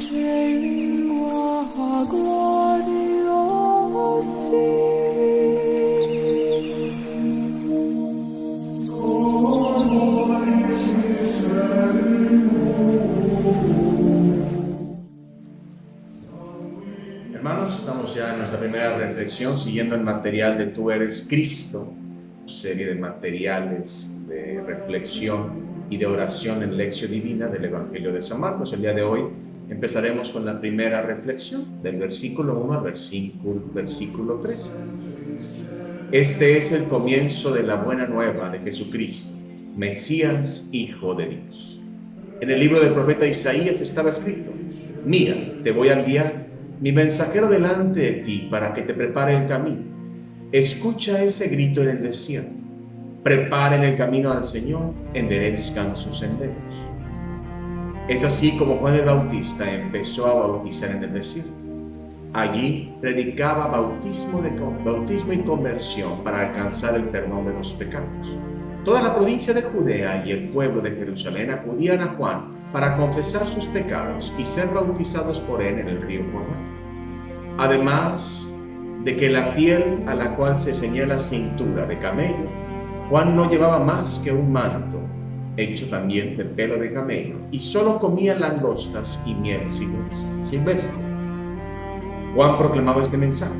lingua gloriosi. Hermanos, estamos ya en nuestra primera reflexión siguiendo el material de Tú eres Cristo, serie de materiales de reflexión y de oración en Lección Divina del Evangelio de San Marcos. El día de hoy empezaremos con la primera reflexión del versículo 1 al versículo 13. Este es el comienzo de la buena nueva de Jesucristo, Mesías, Hijo de Dios. En el libro del profeta Isaías estaba escrito: mira, te voy a enviar mi mensajero delante de ti para que te prepare el camino. Escucha ese grito en el desierto. Preparen el camino al Señor, enderezcan sus senderos. Es así como Juan el Bautista empezó a bautizar en el desierto. Allí predicaba bautismo y conversión para alcanzar el perdón de los pecados. Toda la provincia de Judea y el pueblo de Jerusalén acudían a Juan para confesar sus pecados y ser bautizados por él en el río Jordán. Además de que la piel a la cual se ceñía la cintura de camello, Juan no llevaba más que un manto, hecho también de pelo de camello, y solo comía langostas y miel silvestre. Juan proclamaba este mensaje: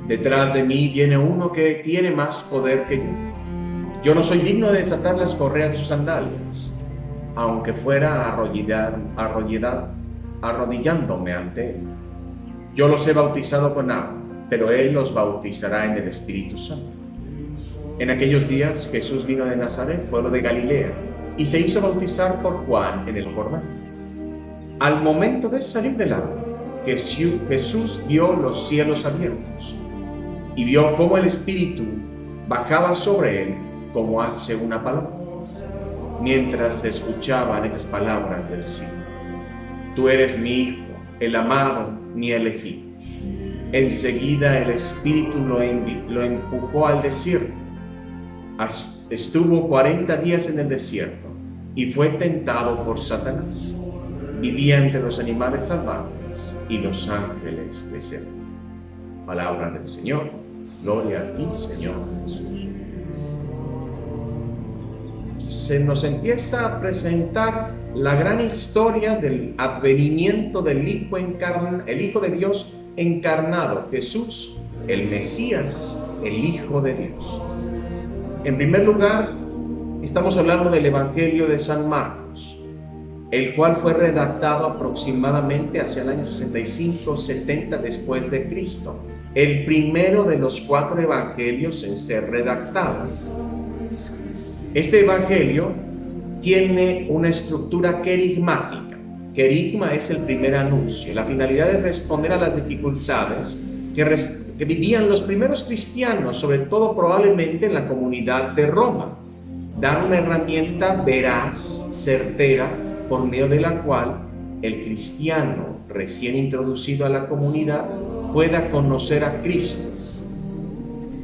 detrás de mí viene uno que tiene más poder que yo. Yo no soy digno de desatar las correas de sus sandalias, aunque fuera arrodillándome ante él. Yo los he bautizado con agua, pero él los bautizará en el Espíritu Santo. En aquellos días Jesús vino de Nazaret, pueblo de Galilea, y se hizo bautizar por Juan en el Jordán. Al momento de salir del agua, Jesús vio los cielos abiertos y vio cómo el Espíritu bajaba sobre él como hace una paloma. Mientras se escuchaban estas palabras del cielo: tú eres mi Hijo, el amado, mi elegido. Enseguida el Espíritu lo empujó al desierto. Estuvo 40 días en el desierto y fue tentado por Satanás. Vivía entre los animales salvajes y los ángeles de cerca. Palabra del Señor. Gloria a ti, Señor Jesús. Se nos empieza a presentar la gran historia del advenimiento del Hijo de Dios encarnado, Jesús, el Mesías, el Hijo de Dios. En primer lugar, estamos hablando del Evangelio de San Marcos, el cual fue redactado aproximadamente hacia el año 65-70 después de Cristo, el primero de los 4 evangelios en ser redactados. Este evangelio tiene una estructura querigmática. Querigma es el primer anuncio. La finalidad es responder a las dificultades que vivían los primeros cristianos, sobre todo probablemente en la comunidad de Roma. Dar una herramienta veraz, certera, por medio de la cual el cristiano recién introducido a la comunidad pueda conocer a Cristo.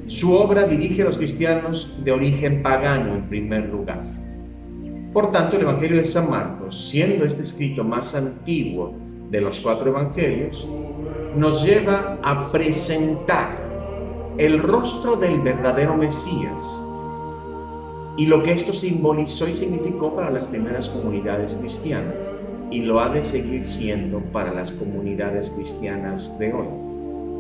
Su obra dirige a los cristianos de origen pagano en primer lugar. Por tanto, el Evangelio de San Marcos, siendo este escrito más antiguo de los 4 evangelios, nos lleva a presentar el rostro del verdadero Mesías y lo que esto simbolizó y significó para las primeras comunidades cristianas, y lo ha de seguir siendo para las comunidades cristianas de hoy.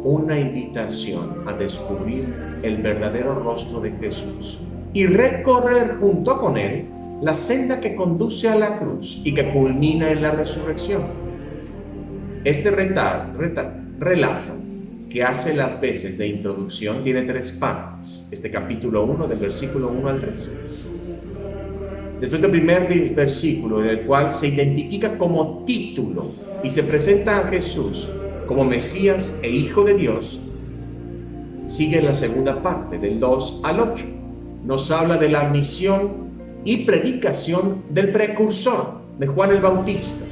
Una invitación a descubrir el verdadero rostro de Jesús y recorrer junto con él la senda que conduce a la cruz y que culmina en la resurrección. Este relato, que hace las veces de introducción, tiene 3 partes. Este capítulo 1, del versículo 1 al 13. Después del primer versículo, en el cual se identifica como título y se presenta a Jesús como Mesías e Hijo de Dios, sigue la segunda parte, del 2 al 8. Nos habla de la misión y predicación del precursor, de Juan el Bautista.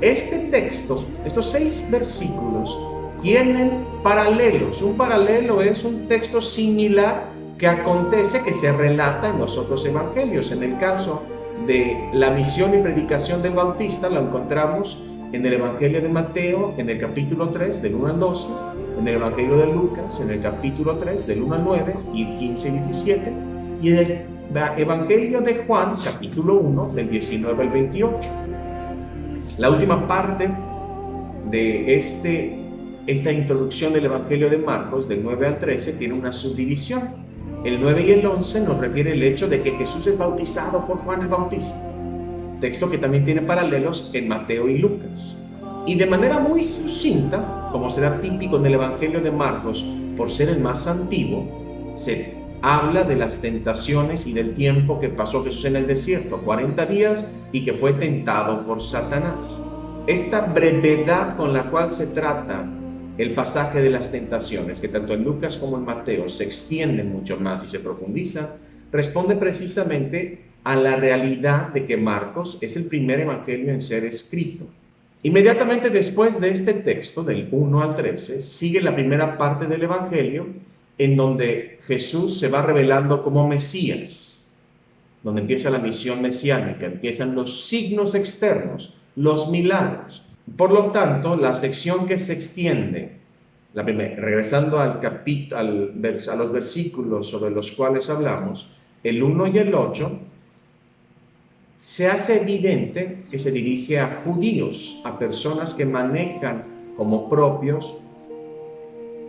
Este texto, estos 6 versículos, tienen paralelos. Un paralelo es un texto similar que acontece, que se relata en los otros evangelios. En el caso de la misión y predicación del Bautista, lo encontramos en el Evangelio de Mateo, en el capítulo 3, del 1 al 12, en el Evangelio de Lucas, en el capítulo 3, del 1 al 9, y 15 y 17, y en el Evangelio de Juan, capítulo 1, del 19 al 28. La última parte de esta introducción del Evangelio de Marcos, del 9 al 13, tiene una subdivisión. El 9 y el 11 nos refiere el hecho de que Jesús es bautizado por Juan el Bautista, texto que también tiene paralelos en Mateo y Lucas. Y de manera muy sucinta, como será típico en el Evangelio de Marcos, por ser el más antiguo, se habla de las tentaciones y del tiempo que pasó Jesús en el desierto, 40 días, y que fue tentado por Satanás. Esta brevedad con la cual se trata el pasaje de las tentaciones, que tanto en Lucas como en Mateo se extiende mucho más y se profundiza, responde precisamente a la realidad de que Marcos es el primer evangelio en ser escrito. Inmediatamente después de este texto, del 1 al 13, sigue la primera parte del evangelio, en donde Jesús se va revelando como Mesías, donde empieza la misión mesiánica, empiezan los signos externos, los milagros. Por lo tanto, la sección que se extiende, regresando a los versículos sobre los cuales hablamos, el 1 y el 8, se hace evidente que se dirige a judíos, a personas que manejan como propios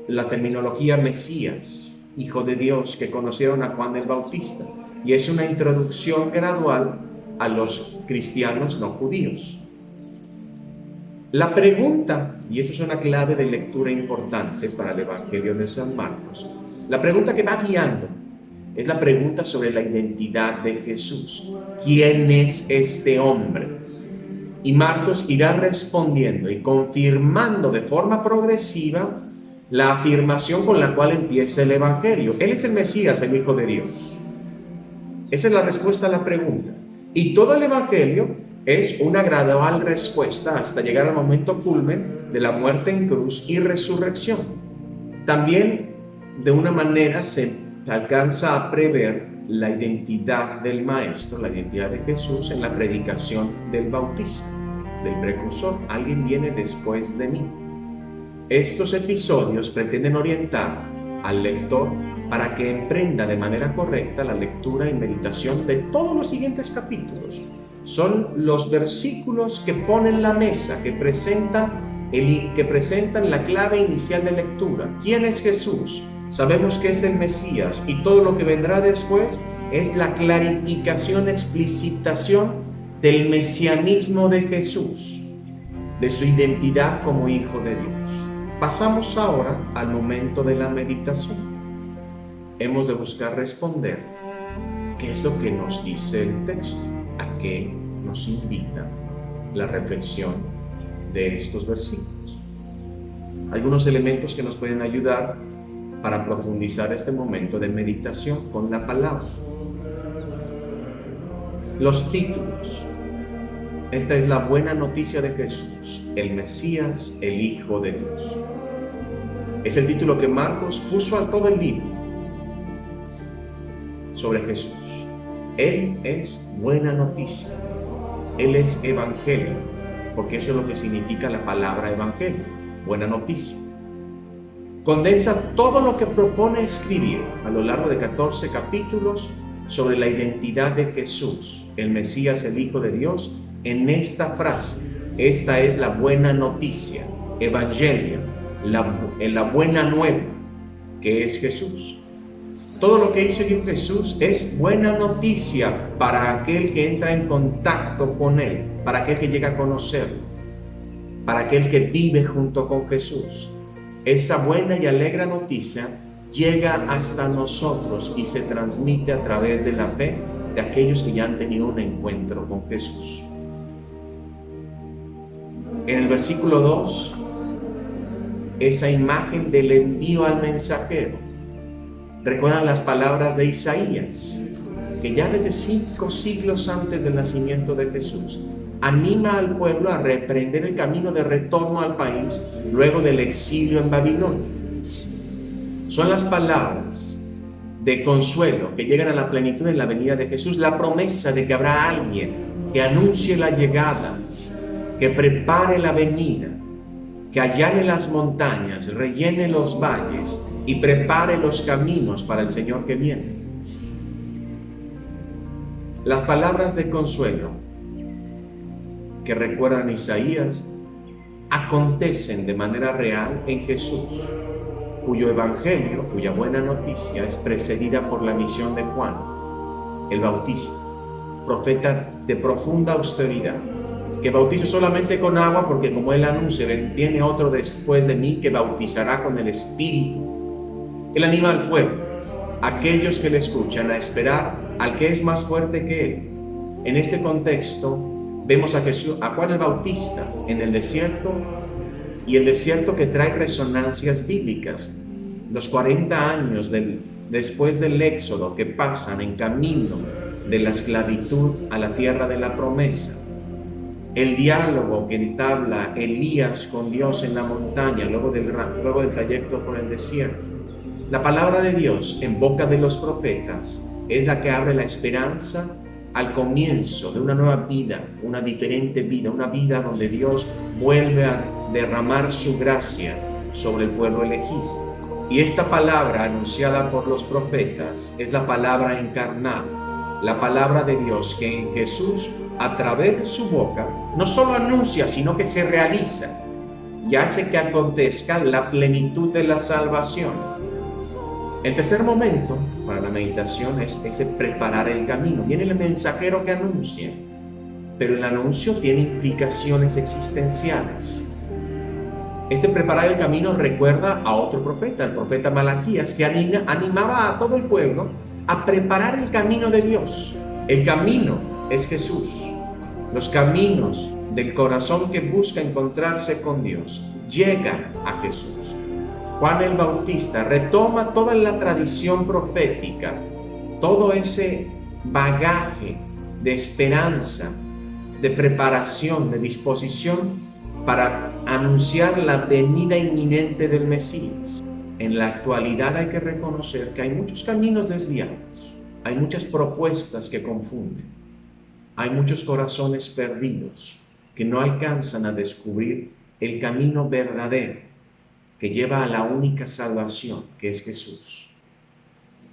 la terminología Mesías, Hijo de Dios, que conocieron a Juan el Bautista. Y es una introducción gradual a los cristianos no judíos. La pregunta, y eso es una clave de lectura importante para el Evangelio de San Marcos, la pregunta que va guiando es la pregunta sobre la identidad de Jesús. ¿Quién es este hombre? Y Marcos irá respondiendo y confirmando de forma progresiva la afirmación con la cual empieza el Evangelio. Él es el Mesías, el Hijo de Dios. Esa es la respuesta a la pregunta. Y todo el Evangelio es una gradual respuesta hasta llegar al momento culmen de la muerte en cruz y resurrección. También, de una manera, se alcanza a prever la identidad del Maestro, la identidad de Jesús en la predicación del Bautista, del precursor. Alguien viene después de mí. Estos episodios pretenden orientar al lector para que emprenda de manera correcta la lectura y meditación de todos los siguientes capítulos. Son los versículos que ponen la mesa, que presentan la clave inicial de lectura. ¿Quién es Jesús? Sabemos que es el Mesías, y todo lo que vendrá después es la clarificación, explicitación del mesianismo de Jesús, de su identidad como Hijo de Dios. Pasamos ahora al momento de la meditación. Hemos de buscar responder qué es lo que nos dice el texto, a qué nos invita la reflexión de estos versículos. Algunos elementos que nos pueden ayudar para profundizar este momento de meditación con la palabra. Los títulos. Esta es la buena noticia de Jesús, el Mesías, el Hijo de Dios. Es el título que Marcos puso a todo el libro sobre Jesús. Él es buena noticia. Él es evangelio, porque eso es lo que significa la palabra evangelio, buena noticia. Condensa todo lo que propone escribir a lo largo de 14 capítulos sobre la identidad de Jesús, el Mesías, el Hijo de Dios, en esta frase. Esta es la buena noticia, evangelio, la buena nueva, que es Jesús. Todo lo que hizo Jesús es buena noticia para aquel que entra en contacto con Él, para aquel que llega a conocerlo, para aquel que vive junto con Jesús. Esa buena y alegre noticia llega hasta nosotros y se transmite a través de la fe de aquellos que ya han tenido un encuentro con Jesús. En el versículo 2, esa imagen del envío al mensajero. Recuerdan las palabras de Isaías, que ya desde 5 siglos antes del nacimiento de Jesús, anima al pueblo a reprender el camino de retorno al país luego del exilio en Babilonia. Son las palabras de consuelo que llegan a la plenitud en la venida de Jesús, la promesa de que habrá alguien que anuncie la llegada que prepare la venida, que allane las montañas, rellene los valles y prepare los caminos para el Señor que viene. Las palabras de consuelo que recuerdan Isaías acontecen de manera real en Jesús, cuyo evangelio, cuya buena noticia es precedida por la misión de Juan, el Bautista, profeta de profunda austeridad, que bautizo solamente con agua porque, como él anuncia, viene otro después de mí que bautizará con el Espíritu. Él anima al pueblo, aquellos que le escuchan, a esperar al que es más fuerte que él. En este contexto vemos a Juan el Bautista en el desierto, y el desierto que trae resonancias bíblicas. Los 40 años después del Éxodo, que pasan en camino de la esclavitud a la tierra de la promesa. El diálogo que entabla Elías con Dios en la montaña, luego del trayecto por el desierto. La palabra de Dios en boca de los profetas es la que abre la esperanza al comienzo de una nueva vida, una diferente vida, una vida donde Dios vuelve a derramar su gracia sobre el pueblo elegido. Y esta palabra anunciada por los profetas es la palabra encarnada, la palabra de Dios que en Jesús, a través de su boca, no solo anuncia, sino que se realiza y hace que acontezca la plenitud de la salvación. El tercer momento para la meditación es ese preparar el camino. Viene el mensajero que anuncia, pero el anuncio tiene implicaciones existenciales. Este preparar el camino recuerda a otro profeta, el profeta Malaquías, que animaba a todo el pueblo a preparar el camino de Dios. El camino es Jesús. Los caminos del corazón que busca encontrarse con Dios llegan a Jesús. Juan el Bautista retoma toda la tradición profética, todo ese bagaje de esperanza, de preparación, de disposición para anunciar la venida inminente del Mesías. En la actualidad hay que reconocer que hay muchos caminos desviados, hay muchas propuestas que confunden, hay muchos corazones perdidos que no alcanzan a descubrir el camino verdadero que lleva a la única salvación, que es Jesús.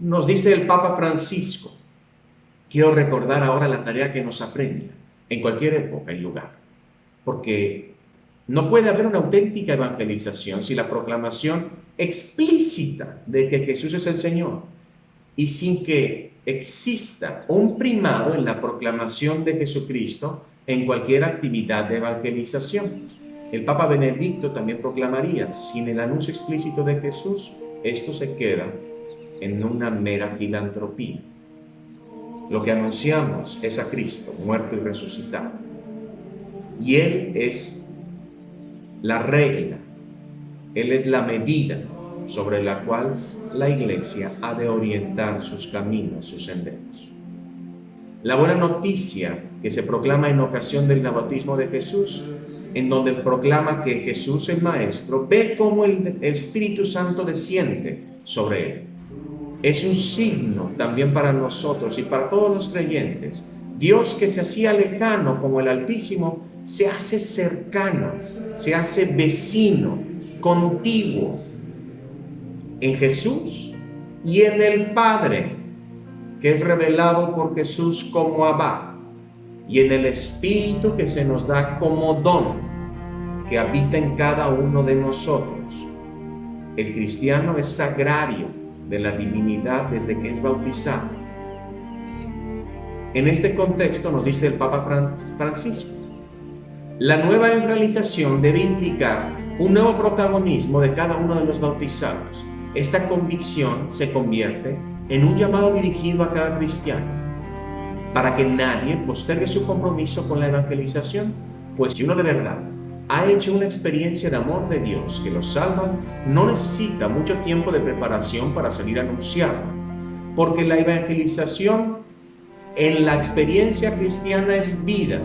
Nos dice el Papa Francisco, quiero recordar ahora la tarea que nos apremia en cualquier época y lugar, porque no puede haber una auténtica evangelización sin la proclamación explícita de que Jesús es el Señor y sin que exista un primado en la proclamación de Jesucristo en cualquier actividad de evangelización. El Papa Benedicto también proclamaría, sin el anuncio explícito de Jesús, esto se queda en una mera filantropía. Lo que anunciamos es a Cristo, muerto y resucitado. Y Él es la regla, Él es la medida sobre la cual la Iglesia ha de orientar sus caminos, sus senderos. La buena noticia que se proclama en ocasión del bautismo de Jesús, en donde proclama que Jesús el Maestro ve cómo el Espíritu Santo desciende sobre él. Es un signo también para nosotros y para todos los creyentes. Dios, que se hacía lejano como el Altísimo, se hace cercano, se hace vecino, contiguo en Jesús y en el Padre, que es revelado por Jesús como Abba, y en el Espíritu que se nos da como don, que habita en cada uno de nosotros. El cristiano es sagrario de la divinidad desde que es bautizado. En este contexto nos dice el Papa Francisco, la nueva evangelización debe implicar un nuevo protagonismo de cada uno de los bautizados. Esta convicción se convierte en un llamado dirigido a cada cristiano, para que nadie postergue su compromiso con la evangelización, pues si uno de verdad ha hecho una experiencia de amor de Dios que lo salva, no necesita mucho tiempo de preparación para salir a anunciarlo, porque la evangelización en la experiencia cristiana es vida,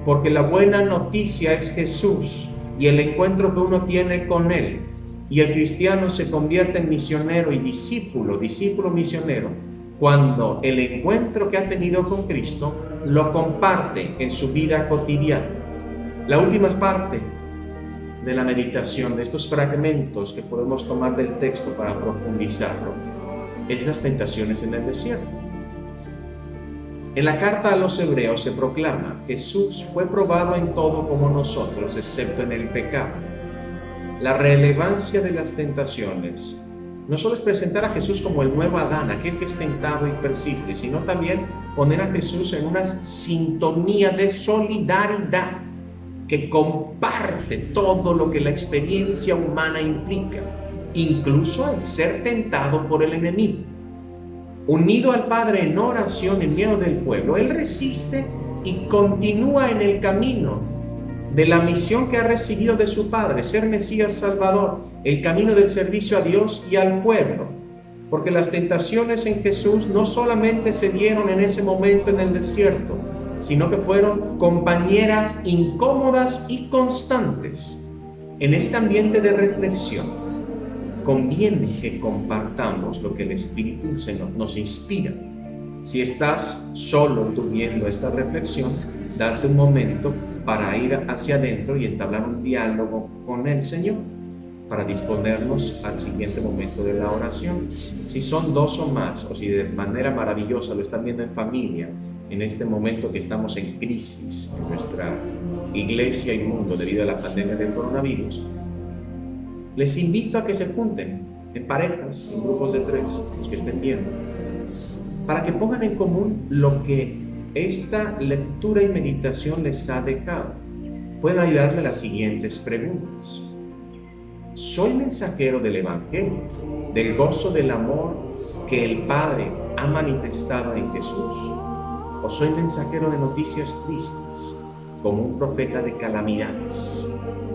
porque la buena noticia es Jesús y el encuentro que uno tiene con Él, y el cristiano se convierte en misionero y discípulo misionero, cuando el encuentro que ha tenido con Cristo lo comparte en su vida cotidiana. La última parte de la meditación, de estos fragmentos que podemos tomar del texto para profundizarlo, es las tentaciones en el desierto. En la carta a los Hebreos se proclama: Jesús fue probado en todo como nosotros, excepto en el pecado. La relevancia de las tentaciones no solo es presentar a Jesús como el nuevo Adán, aquel que es tentado y persiste, sino también poner a Jesús en una sintonía de solidaridad que comparte todo lo que la experiencia humana implica, incluso el ser tentado por el enemigo. Unido al Padre en oración en medio del pueblo, Él resiste y continúa en el camino de la misión que ha recibido de su Padre, ser Mesías Salvador, el camino del servicio a Dios y al pueblo. Porque las tentaciones en Jesús no solamente se dieron en ese momento en el desierto, sino que fueron compañeras incómodas y constantes. En este ambiente de reflexión, conviene que compartamos lo que el Espíritu nos inspira. Si estás solo tuviendo esta reflexión, date un momento para ir hacia adentro y entablar un diálogo con el Señor, para disponernos al siguiente momento de la oración. Si son dos o más, o si de manera maravillosa lo están viendo en familia, en este momento que estamos en crisis en nuestra iglesia y mundo debido a la pandemia del coronavirus, les invito a que se junten en parejas, en grupos de 3, los que estén viendo, para que pongan en común lo que esta lectura y meditación les ha dejado. Pueden ayudarle a las siguientes preguntas. ¿Soy mensajero del Evangelio, del gozo del amor que el Padre ha manifestado en Jesús? ¿O soy mensajero de noticias tristes, como un profeta de calamidades?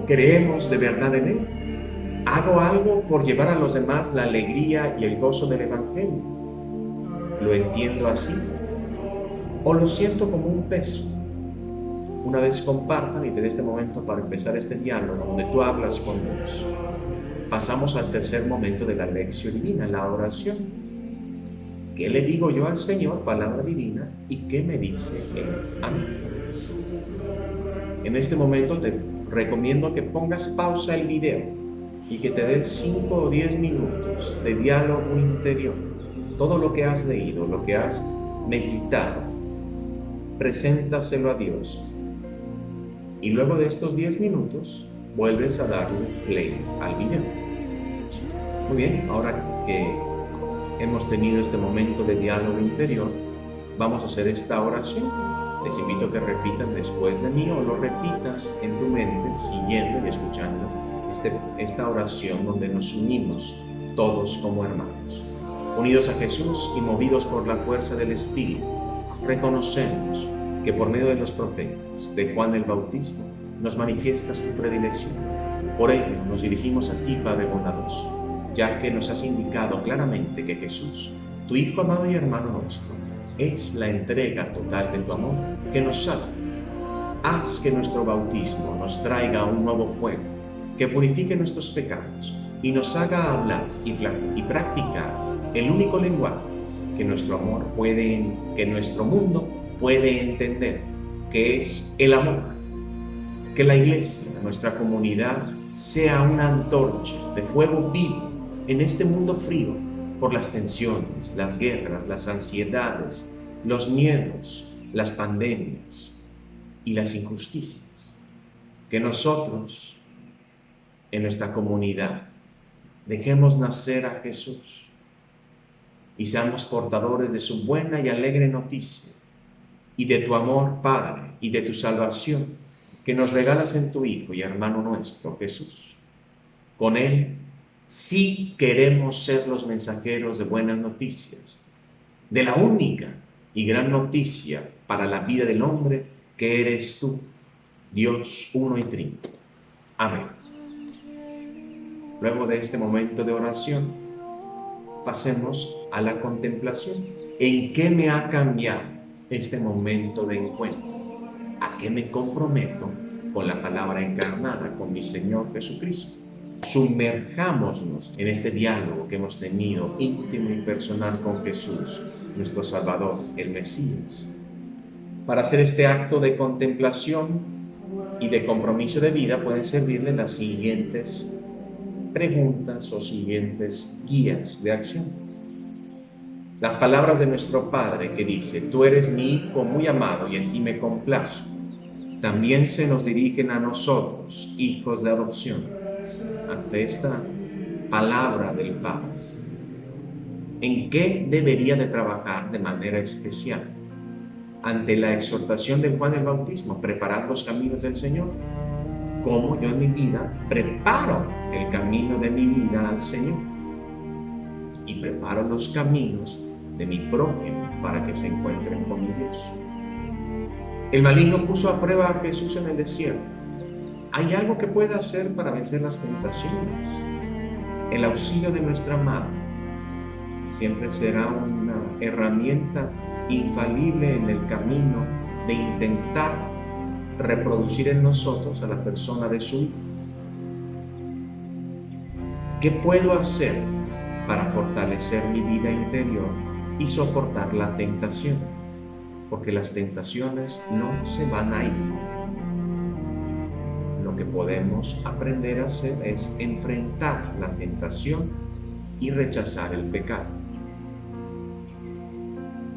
¿Creemos de verdad en Él? ¿Hago algo por llevar a los demás la alegría y el gozo del Evangelio? ¿Lo entiendo así? ¿O lo siento como un peso? Una vez compartan y te dé este momento para empezar este diálogo donde tú hablas con Dios, pasamos al tercer momento de la lección divina, la oración. ¿Qué le digo yo al Señor, palabra divina, y qué me dice Él a mí? En este momento te recomiendo que pongas pausa el video y que te des 5 o 10 minutos de diálogo interior. Todo lo que has leído, lo que has meditado, preséntaselo a Dios. Y luego de estos 10 minutos, vuelves a darle play al video. Muy bien, ahora que hemos tenido este momento de diálogo interior, vamos a hacer esta oración. Les invito a que repitan después de mí o lo repitas en tu mente, siguiendo y escuchando esta oración donde nos unimos todos como hermanos. Unidos a Jesús y movidos por la fuerza del Espíritu, reconocemos que por medio de los profetas, de Juan el Bautista, nos manifiestas tu predilección. Por ello nos dirigimos a ti, Padre bondadoso, ya que nos has indicado claramente que Jesús, tu Hijo amado y hermano nuestro, es la entrega total de tu amor que nos salva. Haz que nuestro bautismo nos traiga un nuevo fuego, que purifique nuestros pecados y nos haga hablar y practicar el único lenguaje que nuestro mundo puede entender, que es el amor. Que la iglesia, nuestra comunidad, sea una antorcha de fuego vivo en este mundo frío por las tensiones, las guerras, las ansiedades, los miedos, las pandemias y las injusticias. Que nosotros, en nuestra comunidad, dejemos nacer a Jesús y seamos portadores de su buena y alegre noticia y de tu amor, Padre, y de tu salvación que nos regalas en tu Hijo y hermano nuestro, Jesús. Con Él sí queremos ser los mensajeros de buenas noticias, de la única y gran noticia para la vida del hombre que eres tú, Dios uno y trino. Amén. Luego de este momento de oración, pasemos a la contemplación. ¿En qué me ha cambiado este momento de encuentro? ¿A qué me comprometo con la palabra encarnada, con mi Señor Jesucristo? Sumerjámonos en este diálogo que hemos tenido íntimo y personal con Jesús, nuestro Salvador, el Mesías. Para hacer este acto de contemplación, Y de compromiso de vida pueden servirle las siguientes preguntas o siguientes guías de acción. Las palabras de nuestro Padre que dice: tú eres mi Hijo muy amado y en ti me complazco, también se nos dirigen a nosotros, hijos de adopción, ante esta palabra del Padre. ¿En qué debería de trabajar de manera especial? Ante la exhortación de Juan el Bautismo: preparad los caminos del Señor. ¿Cómo yo en mi vida preparo el camino de mi vida al Señor? Y preparo los caminos de mi prójimo para que se encuentren con mi Dios. El maligno puso a prueba a Jesús en el desierto. ¿Hay algo que pueda hacer para vencer las tentaciones? El auxilio de nuestra madre siempre será una herramienta infalible en el camino de intentar reproducir en nosotros a la persona de su Hijo. ¿Qué puedo hacer para fortalecer mi vida interior y soportar la tentación? Porque las tentaciones no se van a ir. Lo que podemos aprender a hacer es enfrentar la tentación y rechazar el pecado.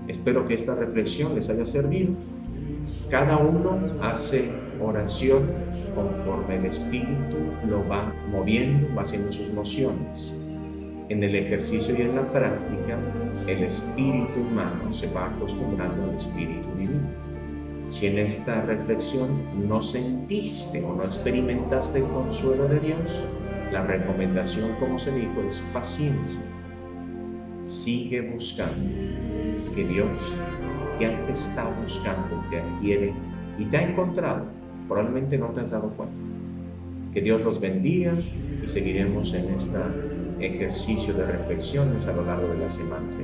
Espero que esta reflexión les haya servido. Cada uno hace oración conforme el Espíritu lo va moviendo, va haciendo sus mociones. En el ejercicio y en la práctica, el espíritu humano se va acostumbrando al espíritu divino. Si en esta reflexión no sentiste o no experimentaste el consuelo de Dios, la recomendación, como se dijo, es paciencia. Sigue buscando, que Dios ya te está buscando, te adquiere y te ha encontrado. Probablemente no te has dado cuenta. Que Dios los bendiga y seguiremos en este ejercicio de reflexiones a lo largo de las semanas.